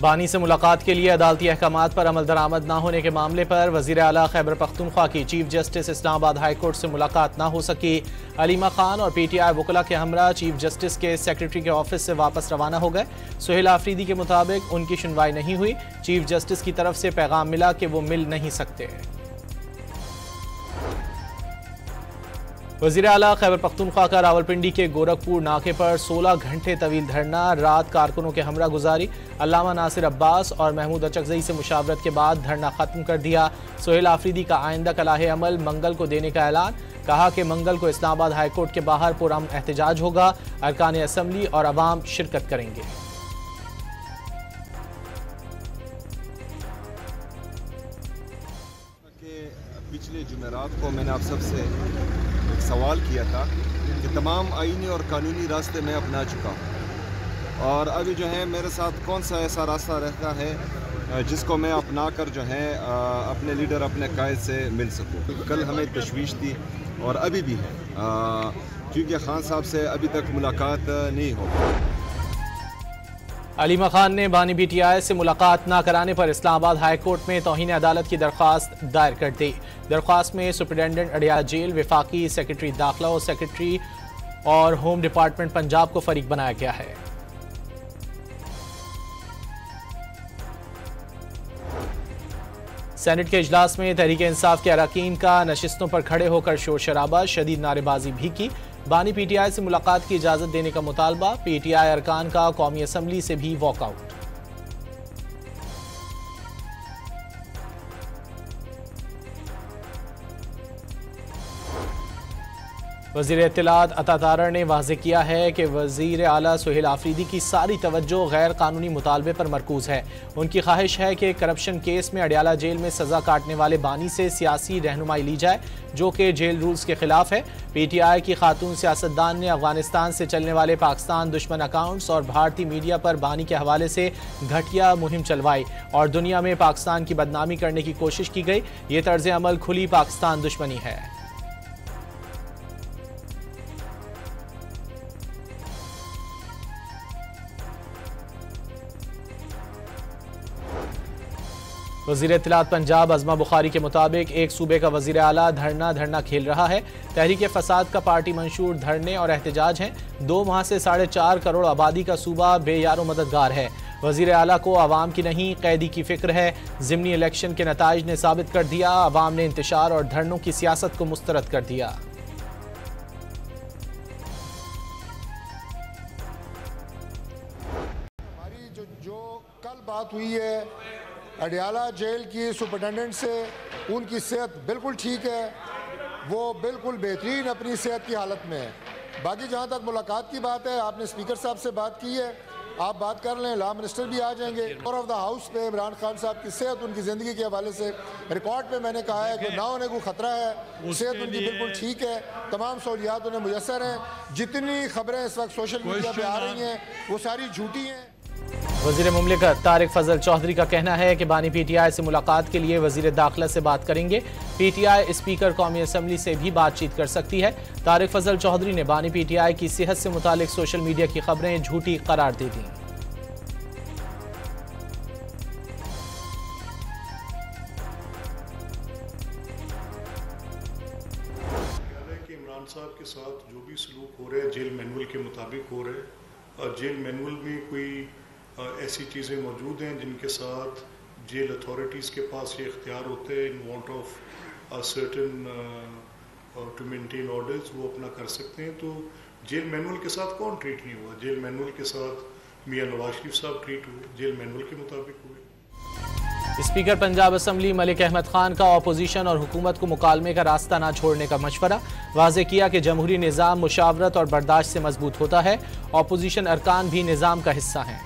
बानी से मुलाकात के लिए अदालती अहकामात पर अमल दरामद न होने के मामले पर वज़ीर आला खैबर पख्तूनख्वा की chief justice Islamabad high court से मुलाकात न हो सकी। अलीमा खान और PTI वकला के हमरा चीफ जस्टिस के सेक्रेटरी के ऑफिस से वापस रवाना हो गए। सुहेल आफरीदी के मुताबिक उनकी सुनवाई नहीं हुई। चीफ जस्टिस की तरफ से पैगाम मिला कि वो मिल नहीं सकते। वज़ीर आला खैबर पख्तूनख्वा का रावलपिंडी के गोरखपुर नाके पर 16 घंटे तवील धरना, रात कारकुनों के हमरा गुजारी। अल्लामा नासिर अब्बास और महमूद अचकज़ई से मुशावरत के बाद धरना खत्म कर दिया। सुहेल आफरीदी का आइंदा कलाहे अमल मंगल को देने का ऐलान। कहा कि मंगल को इस्लामाबाद हाई कोर्ट के बाहर पुरअमन एहतजाज होगा। अरकान असम्बली और अवाम शिरकत करेंगे। पिछले जुमेरात को मैंने आप सबसे एक सवाल किया था कि तमाम आईनी और कानूनी रास्ते मैं अपना चुका हूँ और अभी जो है मेरे साथ कौन सा ऐसा रास्ता रहता है जिसको मैं अपना कर जो है अपने लीडर अपने कायद से मिल सकूँ। कल हमें तशवीश थी और अभी भी है क्योंकि खान साहब से अभी तक मुलाकात नहीं हो। अलीमा खान ने बानी PTI से मुलाकात न कराने पर इस्लामाबाद हाई कोर्ट में तौहीन अदालत की दरख्वास्त दायर कर दी। दरख्वास्त में सुप्रिटेंडेंट अडियाला जेल, विफाकी सेक्रेटरी दाखिला और सेक्रेटरी और होम डिपार्टमेंट पंजाब को फरीक बनाया गया है। सेनेट के इजलास में तहरीक इंसाफ के अरकान का नशिस्तों पर खड़े होकर शोर शराबा, शदीद नारेबाजी भी की। बानी PTI से मुलाकात की इजाजत देने का मुतालबा। PTI अरकान का कौमी असम्बली से भी वॉकआउट। वज़ीर इत्तलात अता तारड़ ने वाज़े किया है कि वज़ीर आला सुहेल आफरीदी की सारी तवज्जो गैर कानूनी मुतालबे पर मरकूज है। उनकी ख्वाहिश है कि करप्शन केस में अडियाला जेल में सज़ा काटने वाले बानी से सियासी रहनुमाई ली जाए, जो कि जेल रूल्स के खिलाफ है। PTI की खातून सियासतदान ने अफगानिस्तान से चलने वाले पाकिस्तान दुश्मन अकाउंट्स और भारतीय मीडिया पर बानी के हवाले से घटिया मुहिम चलवाई और दुनिया में पाकिस्तान की बदनामी करने की कोशिश की गई। ये तर्ज अमल खुली पाकिस्तान दुश्मनी है। वज़ीर इत्तलात पंजाब अज़मा बुखारी के मुताबिक एक सूबे का वज़ीर आला धरना खेल रहा है। तहरीक फसाद का पार्टी मंशूर धरने और एहतजाज हैं। 2 माह से 4.5 करोड़ आबादी का सूबा बेयारो मददगार है। वज़ीर आला को आवाम की नहीं कैदी की फिक्र है। ज़िमनी इलेक्शन के नताइज ने साबित कर दिया, आवाम ने इंतशार और धरनों की सियासत को मुस्तरद कर दिया। हमारी जो कल बात हुई है अडियाला जेल की सुपरिटेंडेंट से, उनकी सेहत बिल्कुल ठीक है, वो बिल्कुल बेहतरीन अपनी सेहत की हालत में है। बाकी जहाँ तक मुलाकात की बात है, आपने स्पीकर साहब से बात की है, आप बात कर लें, लॉ मिनिस्टर भी आ जाएंगे। और ऑफ द हाउस पे इमरान खान साहब की सेहत, उनकी ज़िंदगी के हवाले से रिकॉर्ड पे मैंने कहा है कि ना उन्हें कोई ख़तरा है, सेहत उनकी बिल्कुल ठीक है, तमाम सहूलियात उन्हें मुयसर हैं। जितनी खबरें इस वक्त सोशल मीडिया पर आ रही हैं वो सारी झूठी हैं। वज़ीर मुमलिकत तारिक फजल चौधरी का कहना है कि बानी PTI से मुलाकात के लिए वज़ीर दाखिला से बात करेंगे। PTI स्पीकर कौमी असम्बली से भी बातचीत कर सकती है। तारिक फजल चौधरी ने बानी PTI की सेहत से मुतालिक सोशल मीडिया की खबरें झूठी करार दे दी। इमरान साहब के साथ जो भी सलूक हो रहा है जेल मैनुअल के मुताबिक हो रहा है और जेल मैनुअल में कोई ऐसी चीज़ें मौजूद हैं जिनके साथ जेल अथॉरिटीज़ के पास ये इख्तियार होते हैं in want of certain to maintain orders, वो अपना कर सकते हैं। तो जेल मैनुअल के साथ कौन ट्रीट नहीं हुआ? जेल मैनुअल के साथ मियां नवाज शरीफ साहब ट्रीट हुए, जेल मैनुअल के मुताबिक हुए। स्पीकर पंजाब असम्बली मलिक अहमद खान का अपोजिशन और हुकूमत को मुकालमे का रास्ता न छोड़ने का मशवरा। वाज़े किया कि जमहूरी निज़ाम मुशावरत और बर्दाश्त से मजबूत होता है। अपोजिशन अरकान भी निज़ाम का हिस्सा हैं।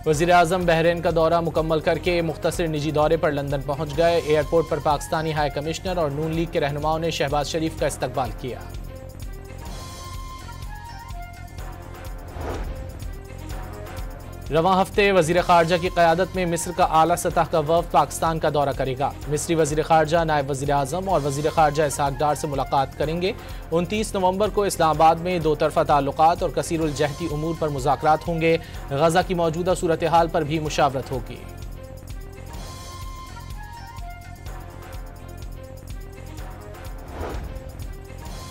वज़ीर आज़म बहरीन का दौरा मुकम्मल करके मुख्तसर निजी दौरे पर लंदन पहुंच गए। एयरपोर्ट पर पाकिस्तानी हाई कमिश्नर और नून लीग के रहनुमाओं ने शहबाज शरीफ का इस्तकबाल किया। रवां हफ्ते वजीर खारजा की क़यादत में मिस्र का आला सतह का वफ़द पाकिस्तान का दौरा करेगा। मिस्री वजीर खारजा, नायब वजीर आज़म और वजीर खारजा इसहाक डार से मुलाकात करेंगे। 29 नवंबर को इस्लामाबाद में दो तरफ़ा ताल्लुकात और कसीरुल जहती उमूर पर मुज़ाकरात होंगे। गज़ा की मौजूदा सूरत हाल पर भी मुशावरत होगी।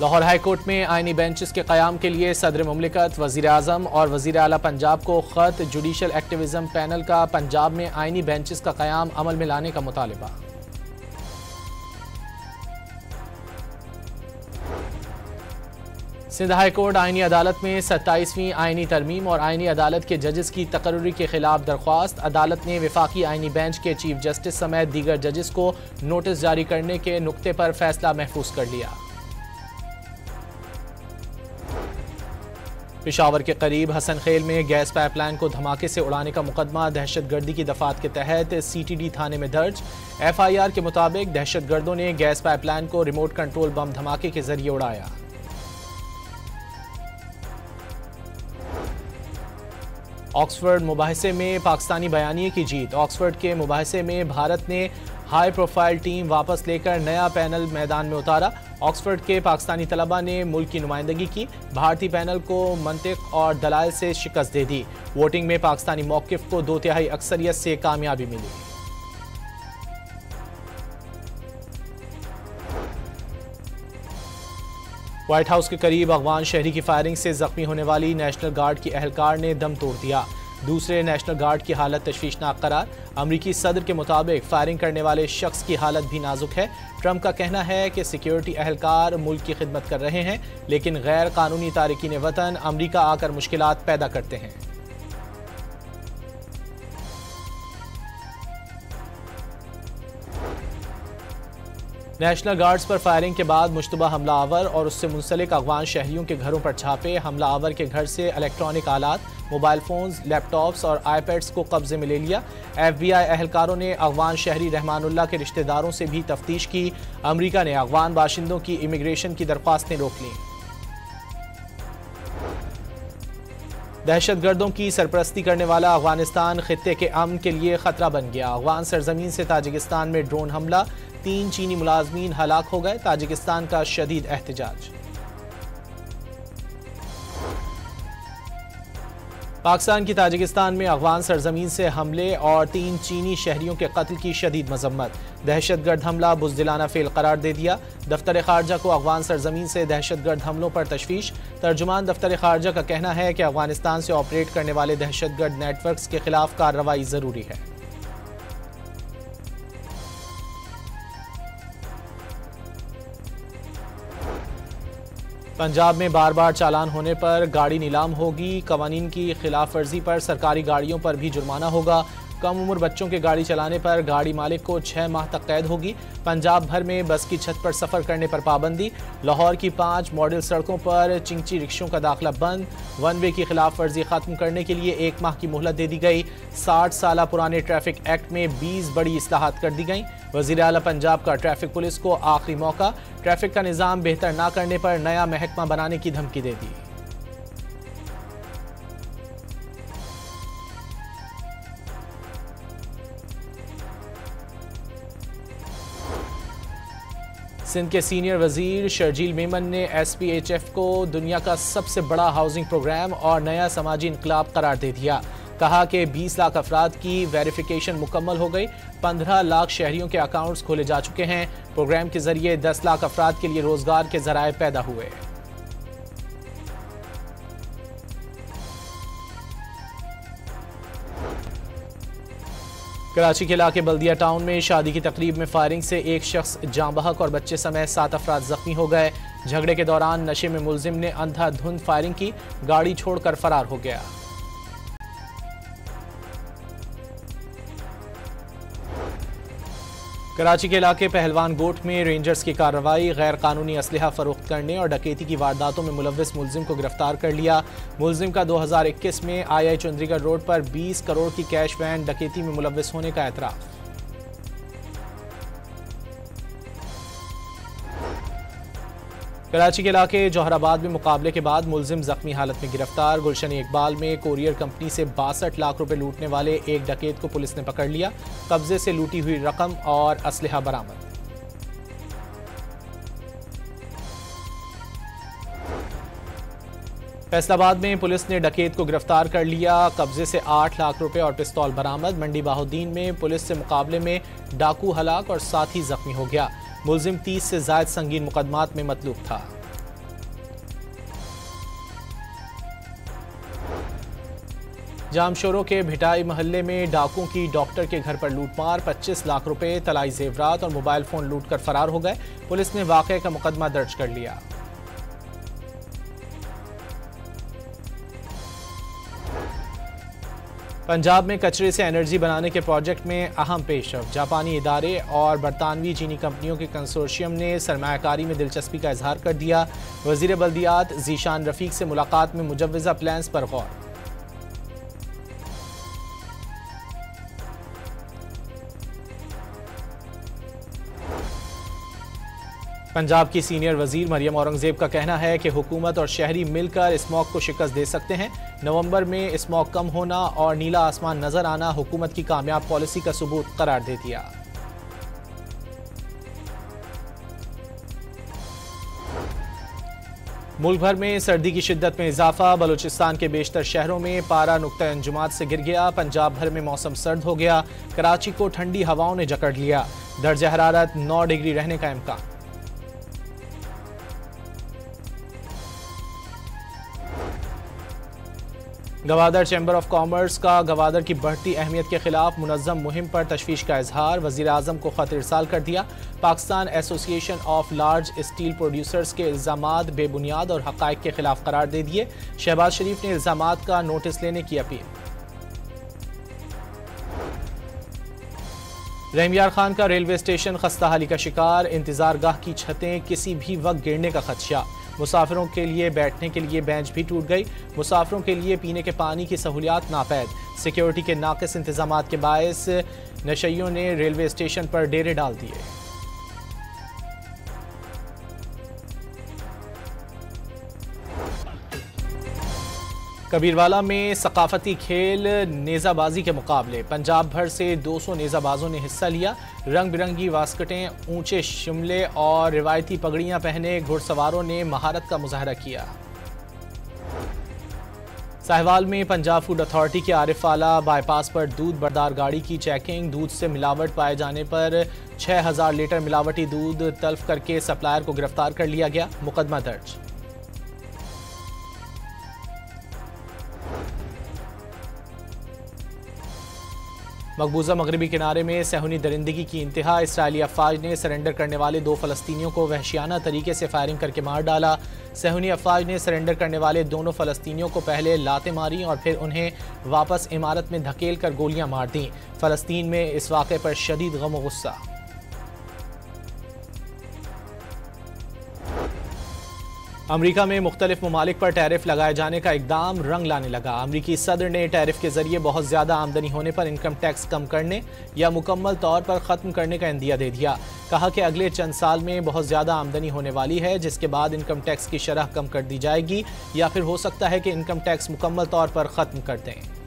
लाहौर हाई कोर्ट में आईनी बेंचेस के क़याम के लिए सदर मुमलिकत, वज़ीर आज़म और वज़ीर आला पंजाब को ख़त। जुडिशल एक्टिविज़म पैनल का पंजाब में आईनी बेंचेस का क़याम अमल में लाने का मुतालिबा। सिंध हाई कोर्ट आईनी अदालत में 27वीं आईनी तरमीम और आईनी अदालत के जजेस की तकर्रुरी के खिलाफ दरख्वास्त। अदालत ने वफाकी आईनी बेंच के चीफ जस्टिस समेत दीगर जजेस को नोटिस जारी करने के नुक्ते पर फैसला महफूज कर लिया। पेशावर के करीब हसन खेल में गैस पाइपलाइन को धमाके से उड़ाने का मुकदमा दहशतगर्दी की दफात के तहत CTD थाने में दर्ज। FIR के मुताबिक दहशतगर्दों ने गैस पाइपलाइन को रिमोट कंट्रोल बम धमाके के जरिए उड़ाया। ऑक्सफोर्ड मुबाहिसे में पाकिस्तानी बयानिए की जीत। ऑक्सफोर्ड के मुबाहिसे में भारत ने हाई प्रोफाइल टीम वापस लेकर नया पैनल मैदान में उतारा। ऑक्सफोर्ड के पाकिस्तानी तलबा ने मुल्क की नुमाइंदगी की। भारतीय पैनल को मंतिक और दलाइल से शिकस्त दे दी। वोटिंग में पाकिस्तानी मौक़िफ़ को 2/3 अक्सरियत से कामयाबी मिली। व्हाइट हाउस के करीब अफगान शहरी की फायरिंग से जख्मी होने वाली नेशनल गार्ड की एहलकार ने दम तोड़ दिया। दूसरे नेशनल गार्ड की हालत तशवीशनाक करार। अमरीकी सदर के मुताबिक फायरिंग करने वाले शख्स की हालत भी नाजुक है। ट्रंप का कहना है कि सिक्योरिटी एहलकार मुल्क की खिदमत कर रहे हैं, लेकिन गैर कानूनी तारिकीन वतन अमरीका आकर मुश्किलात पैदा करते हैं। नेशनल गार्ड्स पर फायरिंग के बाद मुश्तबा हमलावर और उससे मुंसलिक अफगान शहरियों के घरों पर छापे। हमलावर के घर से इलेक्ट्रॉनिक आलात, मोबाइल फोन्स, लैपटॉप्स और आईपैड्स को कब्जे में ले लिया। FBI एहलकारों ने अफगान शहरी रहमानुल्लाह के रिश्तेदारों से भी तफ्तीश की। अमरीका ने अफगान बाशिंदों की इमिग्रेशन की दरख्वास्तें रोक लीं। दहशतगर्दों की सरपरस्ती करने वाला अफगानिस्तान खित्ते के अमन के लिए खतरा बन गया। अफगान सरजमीन से ताजिकिस्तान में ड्रोन हमला, 3 चीनी मुलाजमीन हलाक हो गए। ताजिकिस्तान का शदीद एहतजाज। पाकिस्तान की ताजिकिस्तान में अफगान सरजमीन से हमले और 3 चीनी शहरियों के कत्ल की शदीद मजम्मत। दहशतगर्द हमला बुज़दिलाना फेल करार दे दिया। दफ्तर खारजा को अफगान सरजमीन से दहशतगर्द हमलों पर तशवीश। तर्जुमान दफ्तर खारजा का कहना है कि अफगानिस्तान से ऑपरेट करने वाले दहशतगर्द नेटवर्क्स के खिलाफ कार्रवाई जरूरी है। पंजाब में बार बार चालान होने पर गाड़ी नीलाम होगी। कवानीन की खिलाफ वर्जी पर सरकारी गाड़ियों पर भी जुर्माना होगा। कम उम्र बच्चों के गाड़ी चलाने पर गाड़ी मालिक को 6 माह तक कैद होगी। पंजाब भर में बस की छत पर सफ़र करने पर पाबंदी। लाहौर की 5 मॉडल सड़कों पर चिंची रिक्शों का दाखिला बंद। वन वे की खिलाफ वर्जी खत्म करने के लिए 1 माह की मोहलत दे दी गई। 60 साल पुराने ट्रैफिक एक्ट में 20 बड़ी इस्लाहात कर दी गई। वज़ीर आला पंजाब का ट्रैफिक पुलिस को आखिरी मौका। ट्रैफिक का निज़ाम बेहतर ना करने पर नया महकमा बनाने की धमकी दे दी। सिंध के सीनियर वजीर शर्जील मेमन ने SPHF को दुनिया का सबसे बड़ा हाउसिंग प्रोग्राम और नया समाजी इनकलाब करार दे दिया। कहा कि 20 लाख अफराद की वेरिफिकेशन मुकम्मल हो गई। 15 लाख शहरियों के अकाउंट्स खोले जा चुके हैं। प्रोग्राम के जरिए 10 लाख अफराद के लिए रोजगार के जराए पैदा हुए। कराची के इलाके बल्दिया टाउन में शादी की तकरीब में फायरिंग से एक शख्स जाँ बहक और बच्चे समेत 7 अफराद जख्मी हो गए। झगड़े के दौरान नशे में मुलजिम ने अंधाधुंध फायरिंग की, गाड़ी छोड़कर फरार हो गया। कराची के इलाके पहलवान गोट में रेंजर्स की कार्रवाई। गैर कानूनी असलहा फरोख्त करने और डकैती की वारदातों में मुलव्विस मुलजिम को गिरफ्तार कर लिया। मुलजिम का 2021 में II चुंदरीगढ़ रोड पर 20 करोड़ की कैश वैन डकैती में मुलव्विस होने का एतराफ़। कराची के इलाके जौहराबाद में मुकाबले के बाद मुलजिम जख्मी हालत में गिरफ्तार। गुलशन इकबाल में कोरियर कंपनी से 62 लाख रुपए लूटने वाले एक डकैत को पुलिस ने पकड़ लिया। कब्जे से लूटी हुई रकम और असलहा बरामद। फैसलाबाद में पुलिस ने डकैत को गिरफ्तार कर लिया। कब्जे से 8 लाख रुपए और पिस्तौल बरामद। मंडी बाहुद्दीन में पुलिस से मुकाबले में डाकू हलाक और साथी जख्मी हो गया। मुलजिम 30 से ज्यादा संगीन मुकदमात में मतलूब था। जामशोरों के भिटाई मोहल्ले में डाकुओं की डॉक्टर के घर पर लूटमार। 25 लाख रुपए, तलाई जेवरात और मोबाइल फोन लूटकर फरार हो गए। पुलिस ने वाकये का मुकदमा दर्ज कर लिया। पंजाब में कचरे से एनर्जी बनाने के प्रोजेक्ट में अहम पेशरफ्त। जापानी इदारे और बरतानवी चीनी कंपनियों के कंसोर्शियम ने सरमायाकारी में दिलचस्पी का इजहार कर दिया। वजीर बल्दियात जीशान रफीक से मुलाकात में मुजव्वजा प्लान्स पर गौर। पंजाब की सीनियर वजीर मरियम औरंगजेब का कहना है कि हुकूमत और शहरी मिलकर स्मॉग को शिकस्त दे सकते हैं। नवंबर में स्मॉग कम होना और नीला आसमान नजर आना हुकूमत की कामयाब पॉलिसी का सबूत करार दे दिया। मुल्क भर में सर्दी की शिद्दत में इजाफा। बलूचिस्तान के बेशतर शहरों में पारा नुक्ता अंजुमात से गिर गया। पंजाब भर में मौसम सर्द हो गया। कराची को ठंडी हवाओं ने जकड़ लिया। दर्जा हरारत 9 डिग्री रहने का इम्कान। गवादर चैम्बर ऑफ कॉमर्स का गवादर की बढ़ती अहमियत के खिलाफ मुनज़्ज़म मुहिम पर तशवीश का इजहार। वज़ीर आज़म को खत इरसाल कर दिया। Pakistan association of large steel producers के इल्ज़ामात बेबुनियाद और हक़ाइक़ के खिलाफ करार दे दिए। शहबाज शरीफ ने इल्ज़ामात का नोटिस लेने की अपील। रहमयार खान का रेलवे स्टेशन खस्ताहाली का शिकार। इंतजार गाह की छतें किसी भी वक्त गिरने का खदशा। मुसाफिरों के लिए बैठने के लिए बेंच भी टूट गई। मुसाफिरों के लिए पीने के पानी की सहूलियात नापैद। सिक्योरिटी के नाक़िस इंतजामात के बायस नशइयों ने रेलवे स्टेशन पर डेरे डाल दिए। कबीरवाला में सकाफती खेल नेज़ाबाजी के मुकाबले। पंजाब भर से 200 नेज़ाबाजों ने हिस्सा लिया। रंग बिरंगी वास्कटें, ऊंचे शिमले और रिवायती पगड़ियां पहने घुड़सवारों ने महारत का मुजाहरा किया। साहिवाल में पंजाब फूड अथॉरिटी के आरिफवाला बाईपास पर दूध बरदार गाड़ी की चेकिंग। दूध से मिलावट पाए जाने पर 6000 लीटर मिलावटी दूध तल्फ करके सप्लायर को गिरफ्तार कर लिया गया। मुकदमा दर्ज। मकबूजा मगरबी किनारे में सहूनी दरिंदगी की इंतहा। इसराइली अफवाज ने सरेंडर करने वाले 2 फ़लस्तीनियों को वहशियाना तरीके से फायरिंग करके मार डाला। सहूनी अफवाज ने सरेंडर करने वाले दोनों फ़लस्तीनियों को पहले लातें मारी और फिर उन्हें वापस इमारत में धकेल कर गोलियां मार दी। फ़लस्तीन में इस वाक़े पर शदीद गम और गुस्सा। अमरीका में मुख्तलिफ ममालिक पर टैरिफ लगाए जाने का इकदाम रंग लाने लगा। अमरीकी सदर ने टैरिफ के जरिए बहुत ज्यादा आमदनी होने पर इनकम टैक्स कम करने या मुकम्मल तौर पर खत्म करने का इंदिया दे दिया। कहा कि अगले चंद साल में बहुत ज्यादा आमदनी होने वाली है, जिसके बाद इनकम टैक्स की शरह कम कर दी जाएगी या फिर हो सकता है कि इनकम टैक्स मुकम्मल तौर पर खत्म कर दें।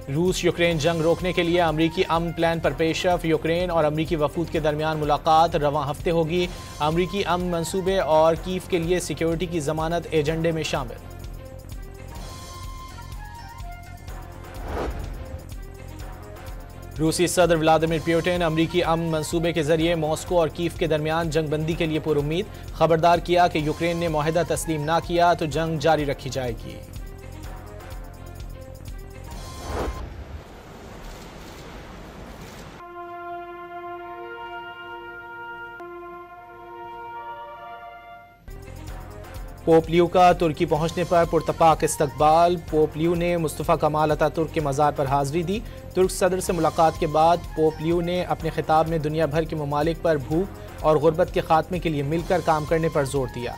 रूस यूक्रेन जंग रोकने के लिए अमरीकी अमन प्लान पर पेशरफ। यूक्रेन और अमरीकी वफूद के दरमियान मुलाकात रवां हफ्ते होगी। अमरीकी अमन मंसूबे और कीव के लिए सिक्योरिटी की जमानत एजेंडे में शामिल। रूसी सदर व्लादिमीर पुतिन अमरीकी अमन मंसूबे के जरिए मॉस्को और कीव के दरमियान जंगबंदी के लिए पुरुम्मीद। खबरदार किया कि यूक्रेन ने मुआहदा तस्लीम ना किया तो जंग जारी रखी जाएगी। पोप लियो का तुर्की पहुंचने पर पुरतपाक इस्तकबाल। पोप लियो ने मुस्तफ़ा कमाल अतातुर्क के मज़ार पर हाज़िरी दी। तुर्क सदर से मुलाकात के बाद पोप लियो ने अपने खिताब में दुनिया भर के ममालिक पर भूख और गुर्बत के खात्मे के लिए मिलकर काम करने पर जोर दिया।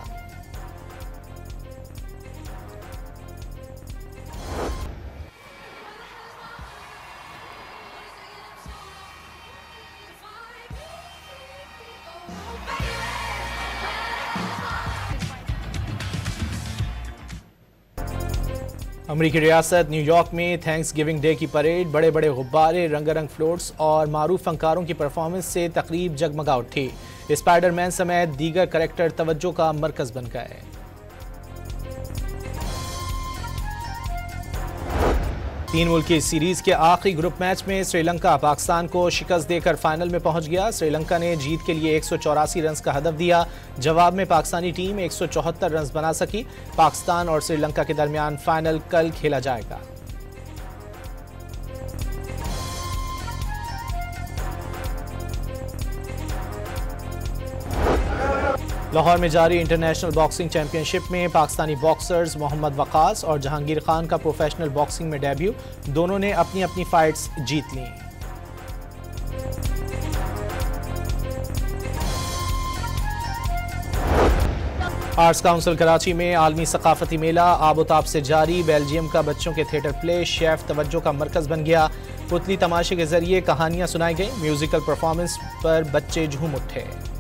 अमरीकी रियासत न्यूयॉर्क में थैंक्स गिविंग डे की परेड, बड़े बड़े गुब्बारे, रंगारंग फ्लोट्स और मारूफ फनकारों की परफॉर्मेंस से तकरीब जगमगा उठी। स्पाइडरमैन समेत दीगर कैरेक्टर तवज्जो का मरकज बन गए। तीन मुल्क की सीरीज के आखिरी ग्रुप मैच में श्रीलंका पाकिस्तान को शिकस्त देकर फाइनल में पहुंच गया। श्रीलंका ने जीत के लिए 184 रन का हदफ दिया। जवाब में पाकिस्तानी टीम 174 रन बना सकी। पाकिस्तान और श्रीलंका के दरमियान फाइनल कल खेला जाएगा। लाहौर में जारी इंटरनेशनल बॉक्सिंग चैंपियनशिप में पाकिस्तानी बॉक्सर्स मोहम्मद वकास और जहांगीर खान का प्रोफेशनल बॉक्सिंग में डेब्यू। दोनों ने अपनी अपनी फाइट्स जीत लीं। आर्ट्स काउंसिल कराची में आलमी सकाफती मेला आबोताब से जारी। बेल्जियम का बच्चों के थिएटर प्ले शेफ तवज्जो का मरकज बन गया। पुतली तमाशे के जरिए कहानियां सुनाई गई। म्यूजिकल परफॉर्मेंस पर बच्चे झूम उठे।